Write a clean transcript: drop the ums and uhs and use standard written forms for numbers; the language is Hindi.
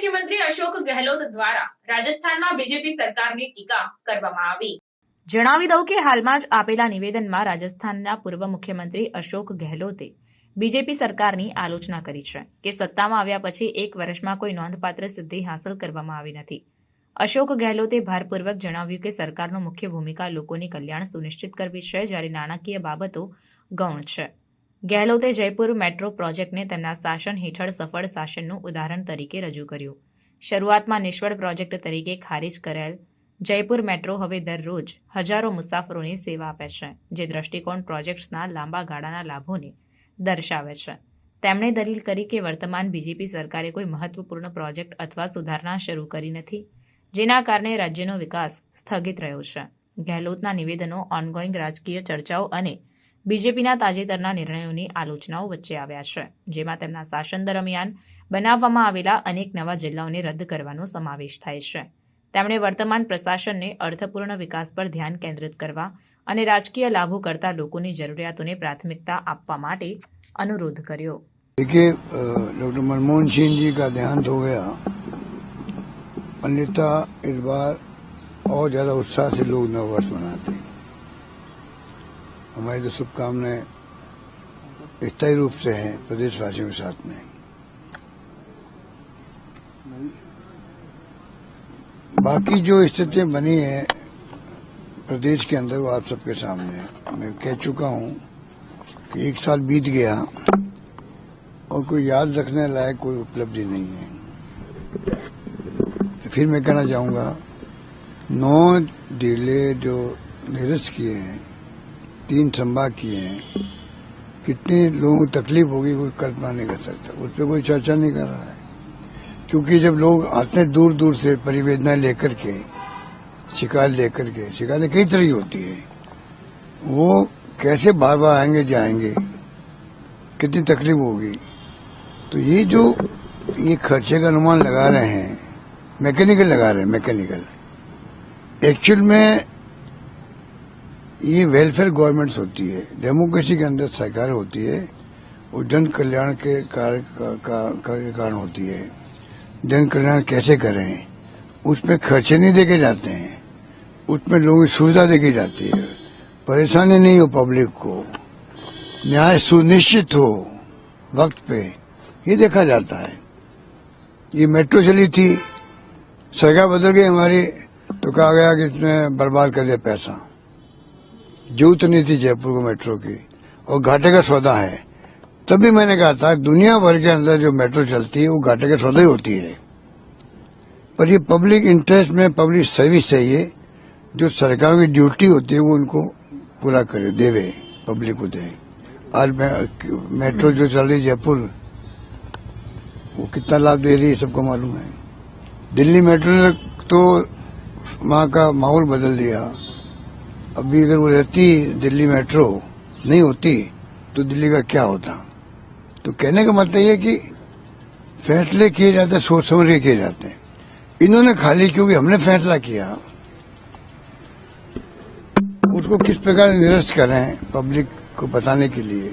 મુખ્યમંત્રી અશોક ગેહલોત દ્વારા રાજસ્થાનમાં બીજેપી સરકારની ટીકા કરવામાં આવી। જણાવી દઉં કે હાલમાં જ આપેલા નિવેદનમાં રાજસ્થાનના પૂર્વ મુખ્યમંત્રી અશોક ગેહલોતે બીજેપી સરકારની આલોચના કરી છે કે સત્તામાં આવ્યા પછી એક વર્ષમાં કોઈ નોંધપાત્ર સિદ્ધિ હાંસલ કરવામાં આવી નથી। અશોક ગેહલોતે ભારપૂર્વક જણાવ્યું કે સરકારનો મુખ્ય ભૂમિકા લોકોની કલ્યાણ સુનિશ્ચિત કરવી છે, જ્યારે નાણાકીય બાબતો ગૌણ છે। ગેહલોતે જયપુર મેટ્રો પ્રોજેક્ટને તેમના શાસન હેઠળ સફળ શાસનનું ઉદાહરણ તરીકે રજૂ કર્યું। શરૂઆતમાં નિષ્ફળ પ્રોજેક્ટ તરીકે ખારીજ કરાયેલ જયપુર મેટ્રો હવે દરરોજ હજારો મુસાફરોની સેવા આપે છે, જે દ્રષ્ટિકોણ પ્રોજેક્ટ્સના લાંબા ગાળાના લાભોને દર્શાવે છે। તેમણે દલીલ કરી કે વર્તમાન બીજેપી સરકારે કોઈ મહત્વપૂર્ણ પ્રોજેક્ટ અથવા સુધારણા શરૂ કરી નથી, જેના કારણે રાજ્યનો વિકાસ સ્થગિત રહ્યો છે। ગેહલોતના નિવેદનો ઓનગોઈંગ રાજકીય ચર્ચાઓ અને બીજેપીના તાજેતરના નિર્ણયોની આલોચનાઓ વચ્ચે આવ્યા છે, જેમાં તેમના શાસન દરમિયાન બનાવવામાં આવેલા અનેક નવા જિલ્લાઓને રદ કરવાનો સમાવેશ થાય છે। તેમણે વર્તમાન પ્રશાસનને અર્થપૂર્ણ વિકાસ પર ધ્યાન કેન્દ્રિત કરવા અને રાજકીય લાભો કરતા લોકોની જરૂરિયાતોને પ્રાથમિકતા આપવા માટે अनुरोध કર્યો। देखिए, डॉक्टर मनमोहन सिंह जी का देहांत हो गया, अन्यथा इस बार और ज्यादा उत्साह से लोग नव वर्ष मनाते हैं। हमारी तो शुभकामनाएं स्थायी रूप से हैं प्रदेशवासियों के साथ में। बाकी जो स्थितियां बनी है प्रदेश के अंदर वो आप सबके सामने है। मैं कह चुका हूं कि एक साल बीत गया और कोई याद रखने लायक कोई उपलब्धि नहीं है। तो फिर मैं कहना चाहूंगा 9 जिले जो निरस्त किए हैं, 3 संभाग किए हैं, कितने लोगों को तकलीफ होगी कोई कल्पना नहीं कर सकता। उस पर कोई चर्चा नहीं कर रहा है, क्योंकि जब लोग आते हैं दूर दूर से परिवेदनाएं लेकर के, शिकायत लेकर के, शिकायतें कई तरह की होती है, वो कैसे बार बार आएंगे जाएंगे, कितनी तकलीफ होगी। तो ये खर्चे का अनुमान लगा रहे हैं, मैकेनिकल लगा रहे हैं, मैकेनिकल। एक्चुअल में ये वेलफेयर गवर्नमेंट्स होती है, डेमोक्रेसी के अंदर सरकार होती है, वो जन कल्याण के कार्य के कारण होती है। जन कल्याण कैसे करें, उसमें खर्चे नहीं देके जाते हैं, उसमें लोगों की सुविधा देके जाती है, परेशानी नहीं हो पब्लिक को, न्याय सुनिश्चित हो वक्त पे, ये देखा जाता है। ये मेट्रो चली थी, सरकार बदल गई हमारी, तो कहा गया कि इसमें बर्बाद कर दिया पैसा। जरूरत नहीं थी जयपुर को मेट्रो की, और घाटे का सौदा है। तभी मैंने कहा था दुनिया भर के अंदर जो मेट्रो चलती है वो घाटे का सौदा ही होती है, पर ये पब्लिक इंटरेस्ट में पब्लिक सर्विस चाहिए, जो सरकार की ड्यूटी होती है वो उनको पूरा करे, देवे, पब्लिक को दे। आज मेट्रो जो चल रही जयपुर, वो कितना लाभ दे रही है सबको मालूम है। दिल्ली मेट्रो ने तो वहाँ का माहौल बदल दिया। अभी अगर वो रहती, दिल्ली मेट्रो नहीं होती तो दिल्ली का क्या होता। तो कहने का मतलब ये कि फैसले किए जाते हैं, सोच समझ के किए जाते हैं। इन्होंने खाली क्योंकि हमने फैसला किया, उसको किस प्रकार निरस्त करें पब्लिक को बताने के लिए